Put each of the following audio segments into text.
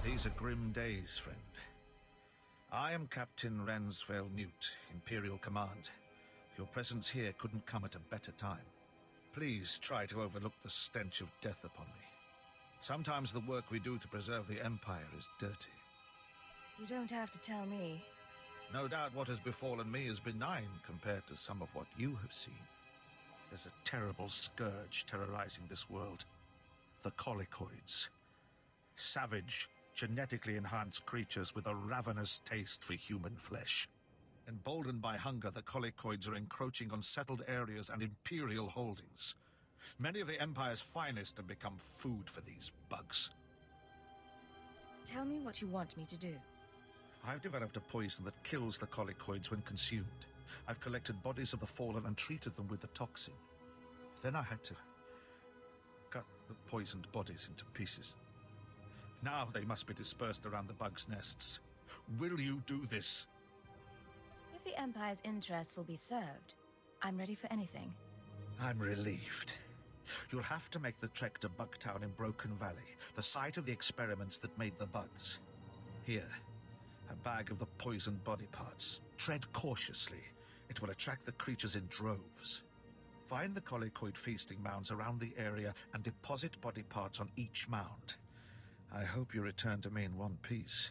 These are grim days, friend. I am Captain Neuwt, Imperial Command. Your presence here couldn't come at a better time. Please try to overlook the stench of death upon me. Sometimes the work we do to preserve the Empire is dirty. You don't have to tell me. No doubt what has befallen me is benign compared to some of what you have seen. There's a terrible scourge terrorizing this world. The Colicoids. Savage, genetically enhanced creatures with a ravenous taste for human flesh. Emboldened by hunger, the Colicoids are encroaching on settled areas and Imperial holdings. Many of the Empire's finest have become food for these bugs. Tell me what you want me to do. I've developed a poison that kills the Colicoids when consumed. I've collected bodies of the fallen and treated them with the toxin. Then I had to cut the poisoned bodies into pieces. Now they must be dispersed around the bugs' nests. Will you do this? If the Empire's interests will be served, I'm ready for anything. I'm relieved. You'll have to make the trek to Bugtown in Broken Valley, the site of the experiments that made the bugs. Here, a bag of the poisoned body parts. Tread cautiously. It will attract the creatures in droves. Find the Colicoid feasting mounds around the area and deposit body parts on each mound. I hope you return to me in one piece.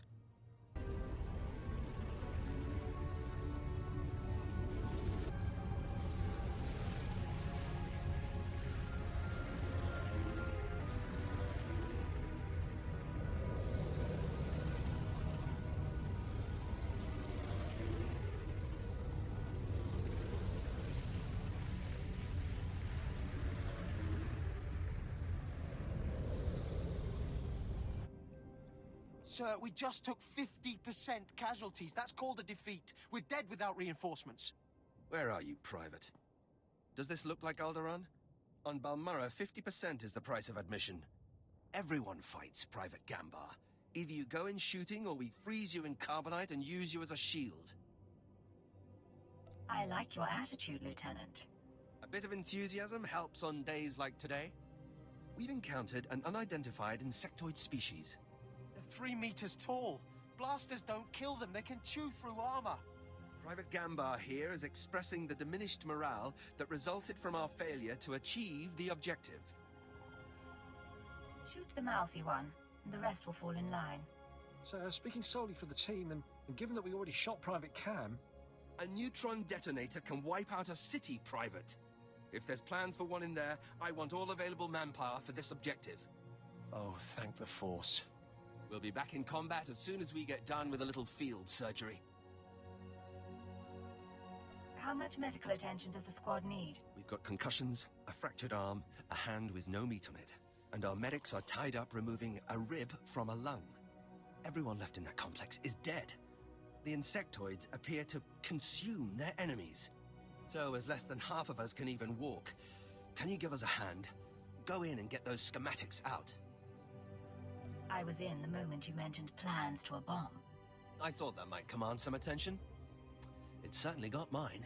Sir, we just took 50% casualties. That's called a defeat. We're dead without reinforcements. Where are you, Private? Does this look like Alderaan? On Balmorra, 50% is the price of admission. Everyone fights, Private Gambar. Either you go in shooting, or we freeze you in carbonite and use you as a shield. I like your attitude, Lieutenant. A bit of enthusiasm helps on days like today. We've encountered an unidentified insectoid species. They're 3 meters tall. Blasters don't kill them. They can chew through armor. Private Gambar here is expressing the diminished morale that resulted from our failure to achieve the objective. Shoot the mouthy one, and the rest will fall in line. So, speaking solely for the team, and given that we already shot Private Cam... A neutron detonator can wipe out a city, Private. If there's plans for one in there, I want all available manpower for this objective. Oh, thank the Force. We'll be back in combat as soon as we get done with a little field surgery. How much medical attention does the squad need? We've got concussions, a fractured arm, a hand with no meat on it. And our medics are tied up removing a rib from a lung. Everyone left in that complex is dead. The insectoids appear to consume their enemies. So as less than half of us can even walk, can you give us a hand? Go in and get those schematics out. I was in the moment you mentioned plans to a bomb. I thought that might command some attention. It certainly got mine.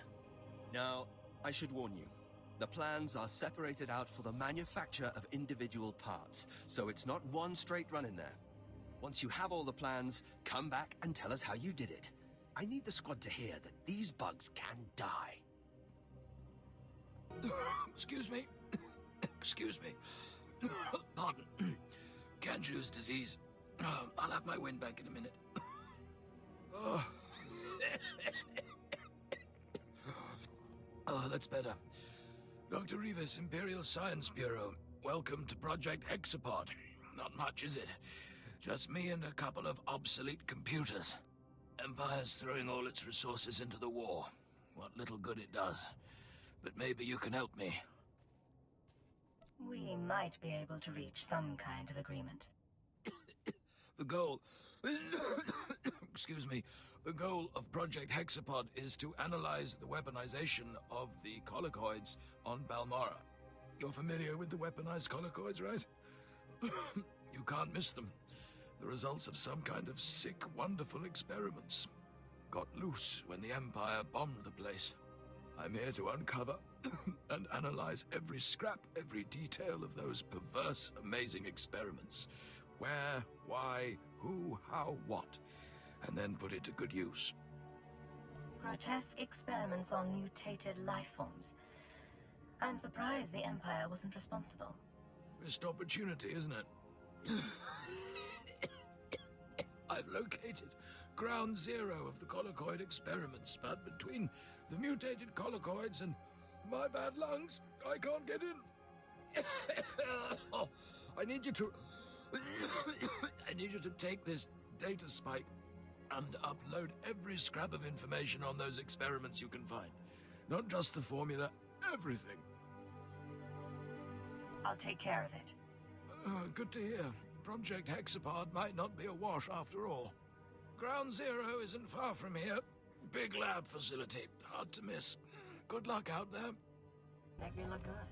Now, I should warn you. The plans are separated out for the manufacture of individual parts, so it's not one straight run in there. Once you have all the plans, come back and tell us how you did it. I need the squad to hear that these bugs can die. Excuse me. Excuse me. Pardon. Kanju's disease. I'll have my wind back in a minute. Oh, that's better. Dr. Revis, Imperial Science Bureau. Welcome to Project Hexapod. Not much, is it? Just me and a couple of obsolete computers. Empire's throwing all its resources into the war. What little good it does. But maybe you can help me. We might be able to reach some kind of agreement. The goal... Excuse me. The goal of Project Hexapod is to analyze the weaponization of the Colicoids on Balmorra. You're familiar with the weaponized Colicoids, right? You can't miss them. The results of some kind of sick, wonderful experiments. Got loose when the Empire bombed the place. I'm here to uncover and analyze every scrap, every detail of those perverse, amazing experiments. Where, why, who, how, what, and then put it to good use. Grotesque experiments on mutated life forms. I'm surprised the Empire wasn't responsible. Missed opportunity, isn't it? I've located ground zero of the colicoid experiments, but between the mutated colicoids and my bad lungs, I can't get in. I need you to... I need you to take this data spike and upload every scrap of information on those experiments you can find. Not just the formula, everything. I'll take care of it. Good to hear. Project Hexapod might not be a wash after all. Ground Zero isn't far from here. Big lab facility. Hard to miss. Good luck out there. Make me look good.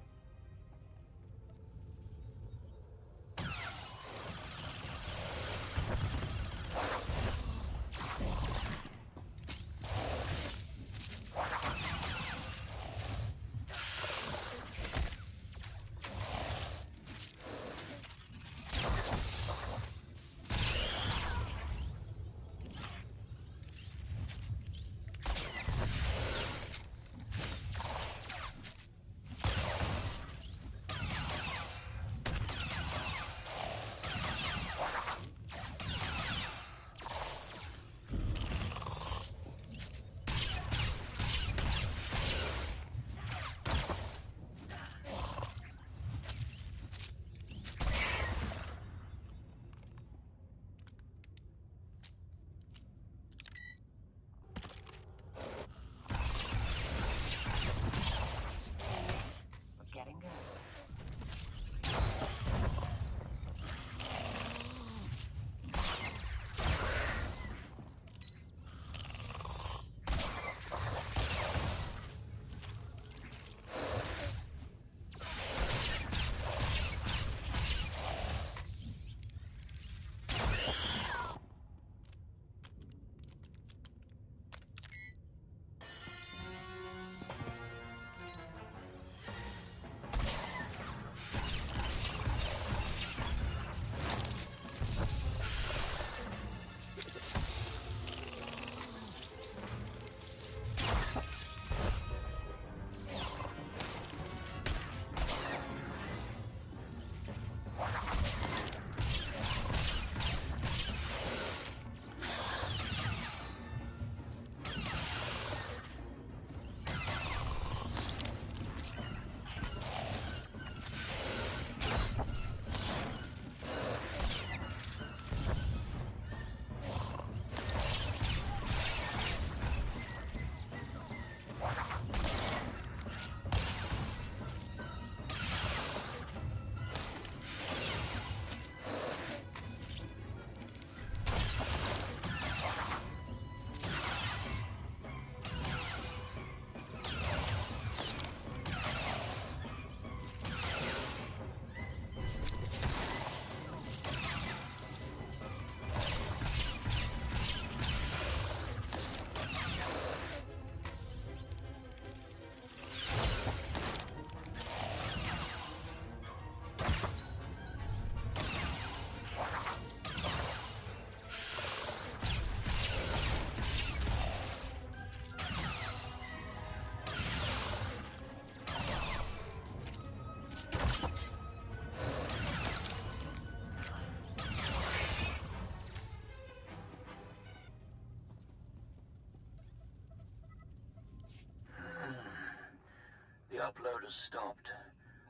upload has stopped,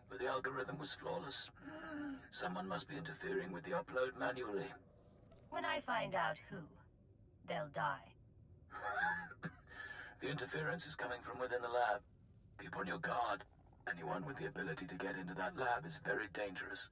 but the algorithm was flawless. Someone must be interfering with the upload manually. When I find out who, they'll die. The interference is coming from within the lab. Keep on your guard. Anyone with the ability to get into that lab is very dangerous.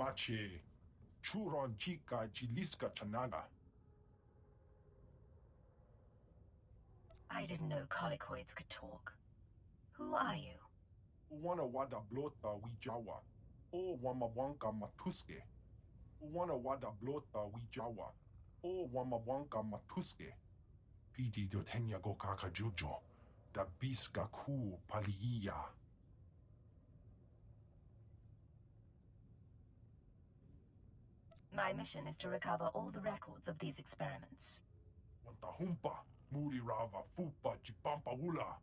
Mache. Churon Chica Chiliska Chanaga. I didn't know colicoids could talk. Who are you? Wana wada blota wijawa. O wamawanka matuske. Wana wada blota wijawa. O wamawanka matuske. Piti dotenya gokaka jujo. Da biska ku paliya. My mission is to recover all the records of these experiments. Wanta humpa. Muri rava fupa chipampa wula.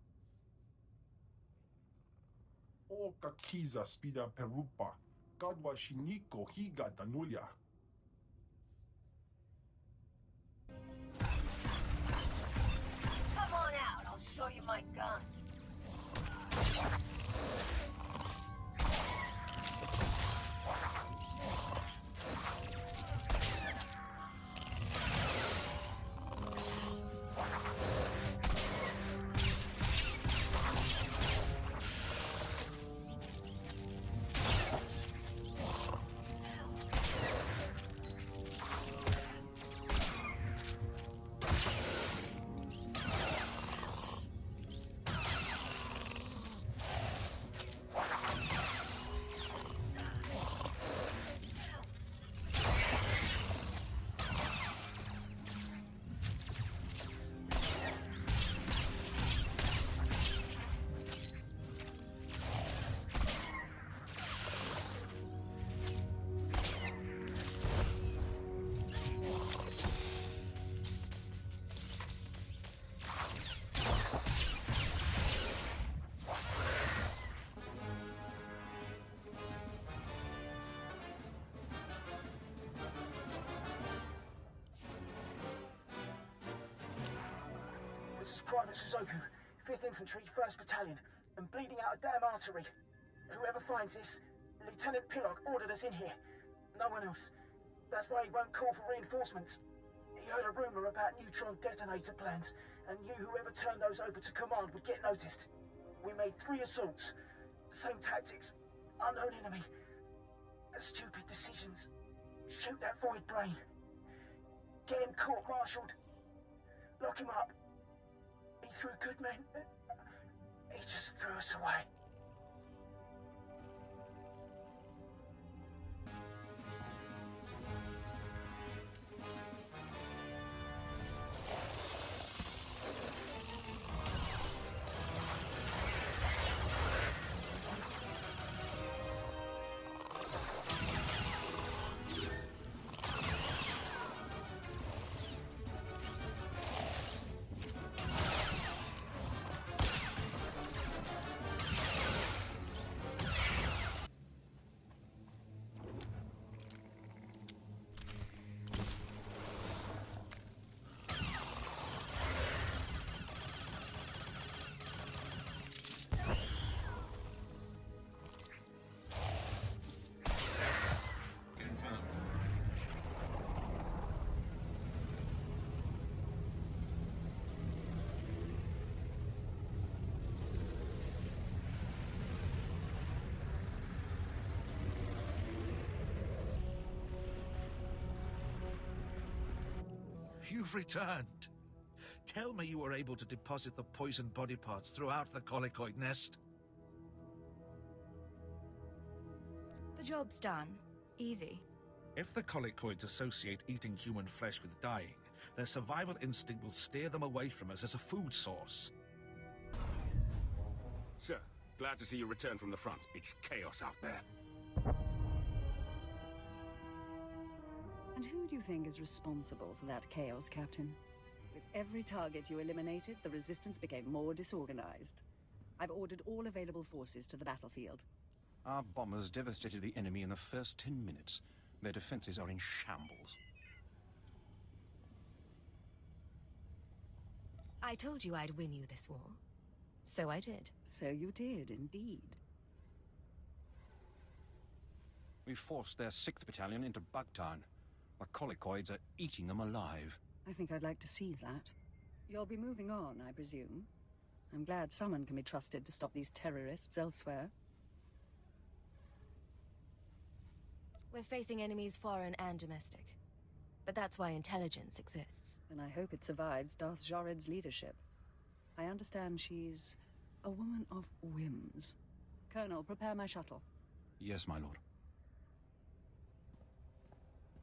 O kakiza spida perupa. Gadwa shiniko higa danulia. Come on out, I'll show you my gun. This is Private Suzoku, 5th Infantry, 1st Battalion. I'm bleeding out a damn artery. Whoever finds this, Lieutenant Piloc ordered us in here. No one else. That's why he won't call for reinforcements. He heard a rumor about neutron detonator plans, and knew whoever turned those over to command would get noticed. We made 3 assaults. Same tactics. Unknown enemy. Stupid decisions. Shoot that void brain. Get him court-martialed. Lock him up. He threw good men. He just threw us away. You've returned. Tell me you were able to deposit the poisoned body parts throughout the colicoid nest. The job's done. Easy. If the colicoids associate eating human flesh with dying, their survival instinct will steer them away from us as a food source. Sir, glad to see you return from the front. It's chaos out there. And who do you think is responsible for that chaos, Captain? With every target you eliminated, the Resistance became more disorganized. I've ordered all available forces to the battlefield. Our bombers devastated the enemy in the first 10 minutes. Their defenses are in shambles. I told you I'd win you this war. So I did. So you did, indeed. We forced their 6th Battalion into Bugtown. The colicoids are eating them alive. I think I'd like to see that. You'll be moving on, I presume. I'm glad someone can be trusted to stop these terrorists elsewhere. We're facing enemies foreign and domestic. But that's why intelligence exists. And I hope it survives Darth Jared's leadership. I understand she's a woman of whims. Colonel, prepare my shuttle. Yes, my lord.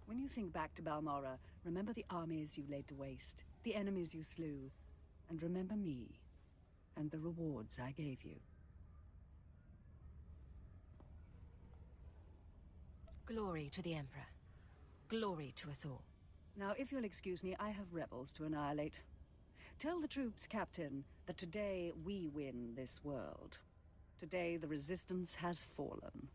When you think back to Balmorra, remember the armies you laid to waste, the enemies you slew, and remember me, and the rewards I gave you. Glory to the Emperor. Glory to us all. Now, if you'll excuse me, I have rebels to annihilate. Tell the troops, Captain, that today we win this world. Today the Resistance has fallen.